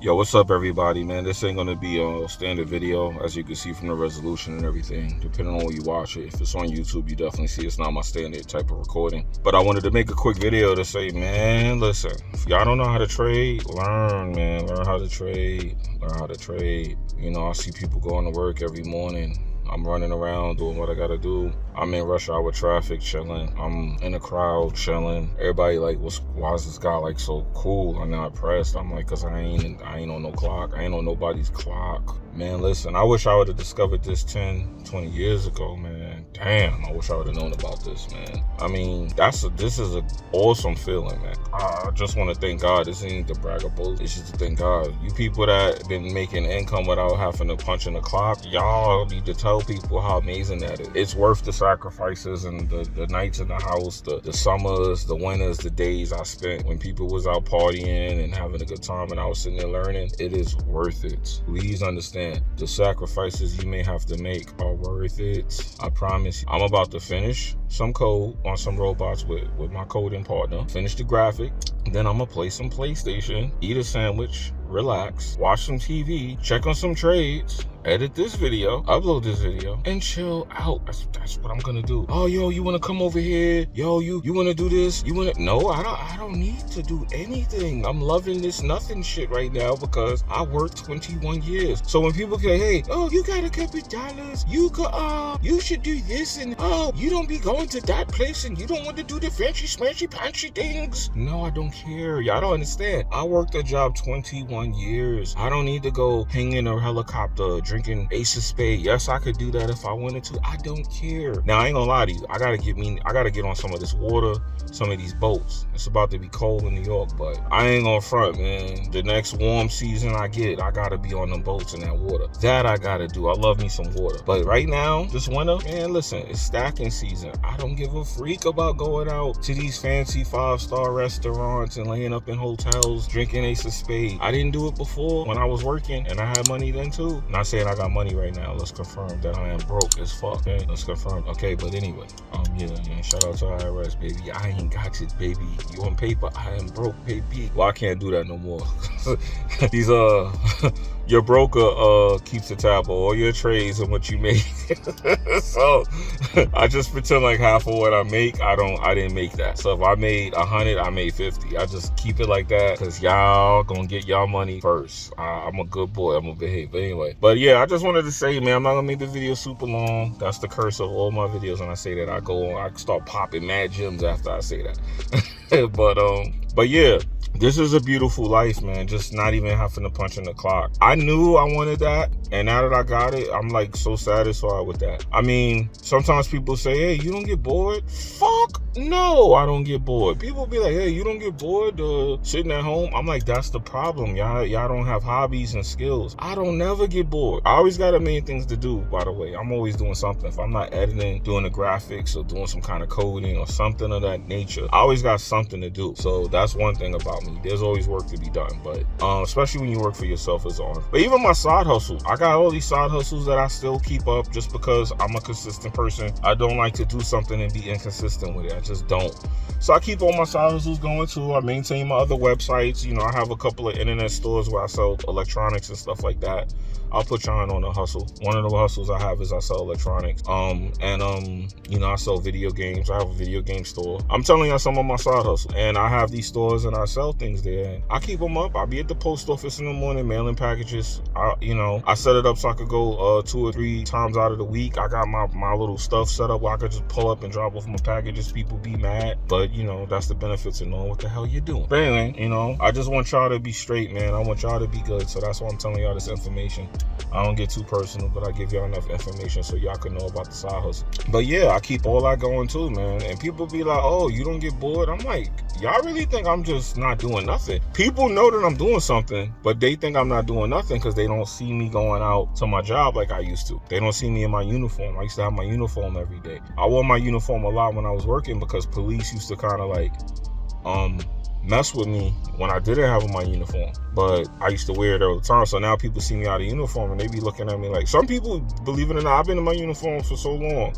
Yo, what's up, everybody, man? This ain't gonna be a standard video, as you can see from the resolution and everything, depending on where you watch it. If it's on YouTube, you definitely see it's not my standard type of recording. But I wanted to make a quick video to say, man, listen, if y'all don't know how to trade, learn, man. Learn how to trade. Learn how to trade. You know, I see people going to work every morning. I'm running around doing what I gotta do. I'm in rush hour traffic chilling. I'm in a crowd chilling. Everybody like, why is this guy like so cool? I'm not pressed. I'm like, cause I ain't on no clock. I ain't on nobody's clock. Man, listen, I wish I would have discovered this 10, 20 years ago, man. Damn, I wish I would have known about this, man. I mean, this is an awesome feeling, man. I just want to thank God. This ain't to brag or boast. It's just to thank God. You people that been making income without having to punch in the clock, y'all need to tell people how amazing that is. It's worth the sacrifices and the nights in the house, the summers, the winters, the days I spent when people was out partying and having a good time and I was sitting there learning. It is worth it. Please understand, the sacrifices you may have to make are worth it. I promise you. I'm about to finish some code on some robots with my coding partner, finish the graphic, then I'm gonna play some PlayStation, eat a sandwich, relax, watch some TV, check on some trades, edit this video, upload this video, and chill out. That's what I'm gonna do. Oh, yo, you wanna come over here? Yo, you wanna do this? You wanna? No, I don't need to do anything. I'm loving this nothing shit right now because I worked 21 years. So when people say, hey, oh, you got a couple dollars, you should do this, and oh, you don't be going to that place, and you don't want to do the fancy smashy panchy things. No, I don't care. Y'all don't understand. I worked a job 21 years. I don't need to go hang in a helicopter drinking Ace of Spades. Yes, I could do that if I wanted to. I don't care. Now, I ain't gonna lie to you. I gotta get on some of this water, some of these boats. It's about to be cold in New York, but I ain't gonna front, man. The next warm season I gotta be on them boats in that water. That I gotta do. I love me some water. But right now, this winter, man, listen, it's stacking season. I don't give a freak about going out to these fancy 5-star restaurants and laying up in hotels, drinking Ace of Spades. I didn't do it before when I was working, and I had money then too. Not saying I got money right now. Let's confirm that I am broke as fuck. Okay? Let's confirm. Okay, but anyway, yeah. Shout out to IRS, baby. I ain't got it, baby. You on paper, I am broke, baby. Well, I can't do that no more. These your broker keeps a tab of all your trades and what you make. So I just pretend like half of what I make, I didn't make that. So if I made 100, I made 50. I just keep it like that because y'all gonna get y'all money first. I'm a good boy. I'm gonna behave. But anyway, yeah, I just wanted to say, man, I'm not gonna make the video super long. That's the curse of all my videos. When I say that, I start popping mad gems after I say that. But yeah. This is a beautiful life, man. Just not even having to punch in the clock. I knew I wanted that, and now that I got it, I'm like so satisfied with that. I mean, sometimes people say, hey, you don't get bored? Fuck no, I don't get bored. People be like, hey, you don't get bored sitting at home? I'm like, that's the problem. Y'all don't have hobbies and skills. I don't never get bored. I always got a million things to do, by the way. I'm always doing something. If I'm not editing, doing the graphics, or doing some kind of coding or something of that nature, I always got something to do. So that's one thing about me. There's always work to be done, but especially when you work for yourself as on. But even my side hustle, I got all these side hustles that I still keep up just because I'm a consistent person. I don't like to do something and be inconsistent with it. I just don't. So I keep all my side hustles going too. I maintain my other websites. You know, I have a couple of internet stores where I sell electronics and stuff like that. I'll put y'all on a hustle. One of the hustles I have is I sell electronics. You know, I sell video games. I have a video game store. I'm telling y'all some of my side hustles. And I have these stores and I sell things there. I keep them up. I'll be at the post office in the morning mailing packages. I set it up so I could go 2 or 3 times out of the week. I got my little stuff set up where I could just pull up and drop off my packages. People be mad, but you know, that's the benefits of knowing what the hell you're doing. But anyway, you know, I just want y'all to be straight, man. I want y'all to be good. So that's why I'm telling y'all this information. I don't get too personal, but I give y'all enough information so y'all can know about the side hustle. But yeah, I keep all that going too, man. And people be like, oh, you don't get bored? I'm like, y'all really think I'm just not doing nothing? People know that I'm doing something, but they think I'm not doing nothing because they don't see me going out to my job like I used to. They don't see me in my uniform. I used to have my uniform every day. I wore my uniform a lot when I was working because police used to kind of like mess with me when I didn't have my uniform, but I used to wear it all the time. So now people see me out of uniform and they be looking at me like, some people, believe it or not, I've been in my uniform for so long.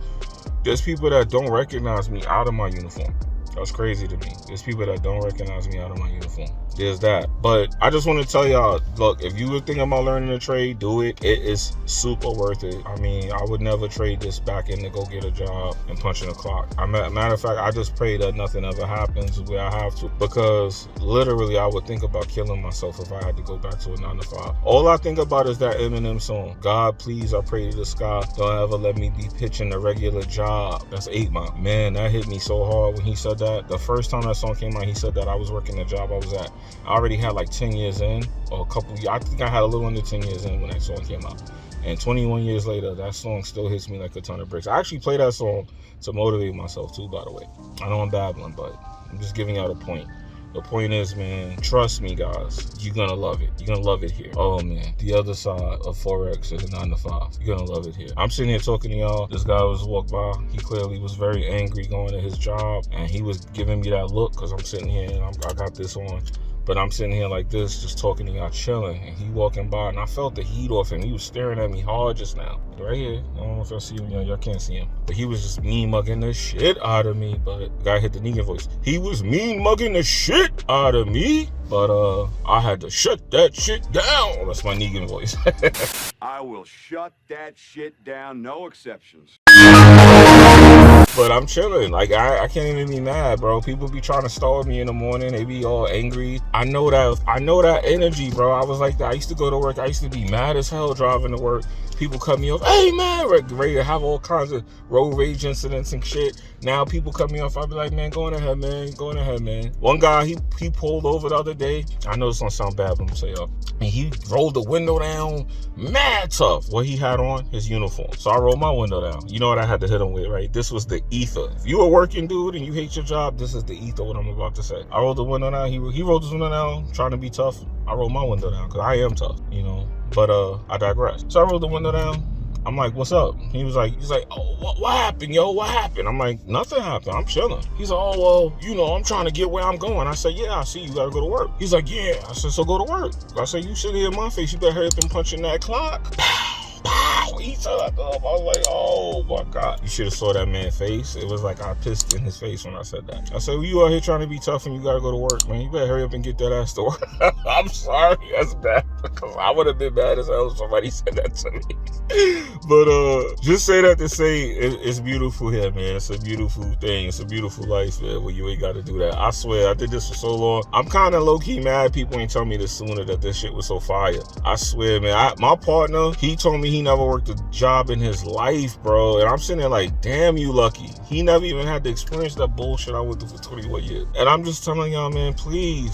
There's people that don't recognize me out of my uniform. That's crazy to me. There's people that don't recognize me out of my uniform. There's that. But I just want to tell y'all, look, if you were thinking about learning a trade, do it. It is super worth it. I mean, I would never trade this back in to go get a job and punch in the clock. Matter of fact, I just pray that nothing ever happens where I have to, because literally I would think about killing myself if I had to go back to a 9 to 5. All I think about is that Eminem song, God, please, I pray to the sky, don't ever let me be pitching a regular job. That's 8 Mile. Man, that hit me so hard when he said that. The first time that song came out, he said that I was working the job I was at. I already had like 10 years in, or a couple years. I think I had a little under 10 years in when that song came out. And 21 years later, that song still hits me like a ton of bricks. I actually play that song to motivate myself too, by the way. I know I'm babbling, but I'm just giving y'all the point. The point is, man, trust me, guys, you're gonna love it. You're gonna love it here. Oh, man, the other side of Forex is a 9 to 5. You're gonna love it here. I'm sitting here talking to y'all. This guy was walked by. He clearly was very angry going to his job, and he was giving me that look because I'm sitting here and I got this on. But I'm sitting here like this, just talking to y'all, chilling. And he walking by, and I felt the heat off him. He was staring at me hard just now. Right here. I don't know if y'all see him. Y'all can't see him. But he was just mean mugging the shit out of me. But the guy hit the Negan voice. He was mean mugging the shit out of me. But I had to shut that shit down. That's my Negan voice. I will shut that shit down. No exceptions. But I'm chilling. Like, I can't even be mad, bro. People be trying to stall me in the morning. They be all angry. I know that energy, bro. I was like that. I used to go to work. I used to be mad as hell driving to work. People cut me off. Hey, man, ready to have all kinds of road rage incidents and shit. Now people cut me off. I be like, man, go on ahead, man. Go on ahead, man. One guy, he pulled over the other day. I know this don't sound bad, but I'm gonna say, and he rolled the window down mad tough. What he had on? His uniform. So I rolled my window down. You know what I had to hit him with, right? This was the ether. If you a working dude and you hate your job, this is the ether, what I'm about to say. I rolled the window down. He rolled his window down, trying to be tough. I rolled my window down because I am tough, you know. But I digress. So I rolled the window down. I'm like, what's up? He's like, oh, what happened, yo? What happened? I'm like, nothing happened. I'm chilling. He's like, oh, well, you know, I'm trying to get where I'm going. I said, yeah, I see you got to go to work. He's like, yeah. I said, so go to work. I said, you sit here in my face. You better hurry up and punch in that clock. Pow! He said that up. I was like, oh my God. You should have saw that man's face. It was like I pissed in his face when I said that. I said, well, you out here trying to be tough and you got to go to work, man. You better hurry up and get that ass to work. I'm sorry. That's bad. Because I would have been mad as hell if somebody said that to me. But just say that to say it's beautiful here, man. It's a beautiful thing. It's a beautiful life, man, where you ain't got to do that. I swear, I did this for so long. I'm kind of low-key mad people ain't tell me this sooner that this shit was so fire. I swear, man. My partner, he told me he never worked a job in his life, bro. And I'm sitting there like, damn, you lucky. He never even had to experience that bullshit I went through for 21 years. And I'm just telling y'all, man, please,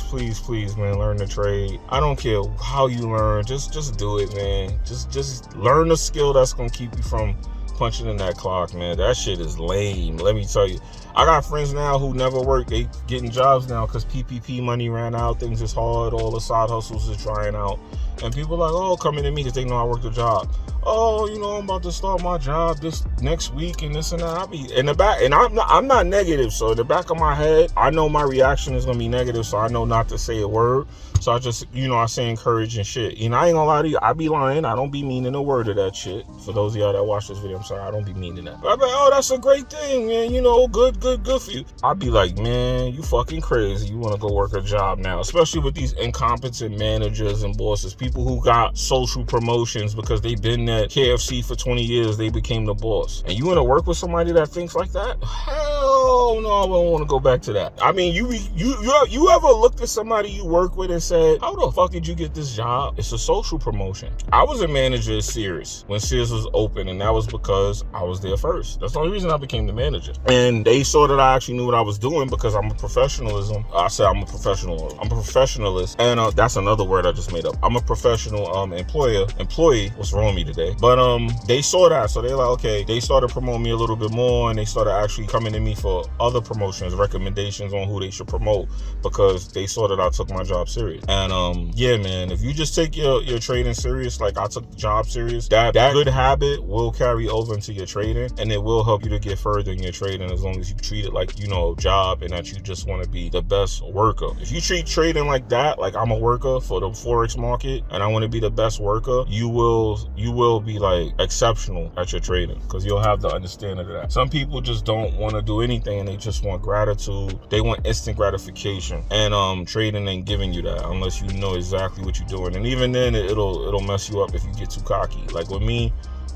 man, learn the trade. I don't care how you learn. Just do it, man. Just learn the skill that's gonna keep you from punching in that clock, man. That shit is lame. Let me tell you. I got friends now who never work. They getting jobs now because PPP money ran out. Things is hard. All the side hustles is drying out. And people like, oh, coming to me because they know I worked a job. Oh, you know, I'm about to start my job this next week and this and that. I'll be in the back, and I'm not negative. So in the back of my head, I know my reaction is gonna be negative. So I know not to say a word. So I just, you know, I say encouraging shit. You know, I ain't gonna lie to you. I be lying. I don't be meaning a word of that shit. For those of y'all that watch this video, I'm sorry. I don't be meaning that. But I be like, oh, that's a great thing, man. You know, good for you. I be like, man, you fucking crazy. You want to go work a job now, especially with these incompetent managers and bosses, people who got social promotions because they've been at KFC for 20 years. They became the boss. And you want to work with somebody that thinks like that? Hell no, I don't want to go back to that. I mean, you ever looked at somebody you work with and said, how the fuck did you get this job? It's a social promotion. I was a manager at Sears when Sears was open, and that was because I was there first. That's the only reason I became the manager. And they saw that I actually knew what I was doing because I'm a professionalism. I said I'm a professional. I'm a professionalist. And that's another word I just made up. I'm a professional employee. What's wrong with me today? But they saw that. So they're like, okay, they started promoting me a little bit more, and they started actually coming to me for other promotions, recommendations on who they should promote, because they saw that I took my job serious. And yeah, man, if you just take your trading serious, like I took the job serious, that good habit will carry over into your trading, and it will help you to get further in your trading as long as you treat it like, you know, a job, and that you just want to be the best worker. If you treat trading like that, like I'm a worker for the Forex market and I want to be the best worker, you will be like exceptional at your trading, because you'll have the understanding of that. Some people just don't want to do anything anything and they just want gratitude. They want instant gratification, and trading ain't giving you that unless you know exactly what you're doing. And even then, it'll mess you up if you get too cocky. Like with me,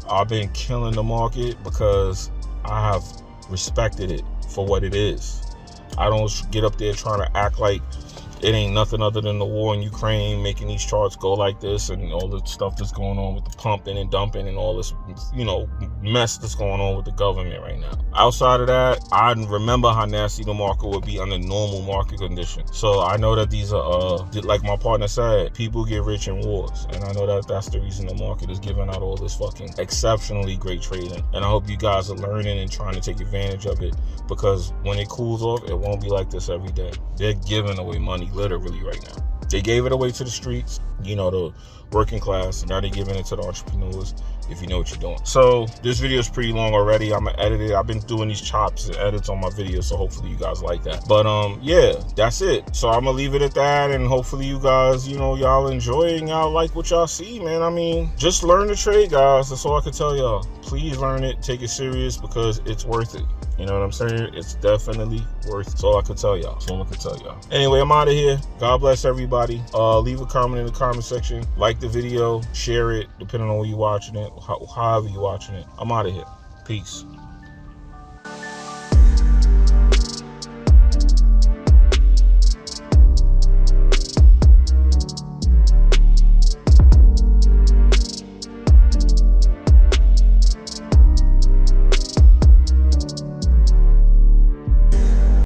I've been killing the market because I have respected it for what it is. I don't get up there trying to act like it ain't nothing other than the war in Ukraine, making these charts go like this and all the stuff that's going on with the pumping and dumping and all this, mess that's going on with the government right now. Outside of that, I remember how nasty the market would be under normal market conditions. So I know that these are, like my partner said, people get rich in wars. And I know that that's the reason the market is giving out all this fucking exceptionally great trading. And I hope you guys are learning and trying to take advantage of it, because when it cools off, it won't be like this every day. They're giving away money literally right now. They gave it away to the streets, the working class, and now they're giving it to the entrepreneurs, if you know what you're doing. So this video is pretty long already. I'm gonna edit it. I've been doing these chops and edits on my videos, so hopefully you guys like that. But yeah, that's it. So I'm gonna leave it at that, and hopefully you guys, y'all enjoy and y'all like what y'all see, man. I mean, just learn to trade, guys. That's all I can tell y'all. Please learn it, take it serious, because it's worth it. You know what I'm saying? It's definitely worth it. That's all I can tell y'all. That's all I can tell y'all. Anyway, I'm out of here. God bless everybody. Leave a comment in the comment section. Like the video. Share it, depending on where you're watching it. However you're watching it. I'm out of here. Peace.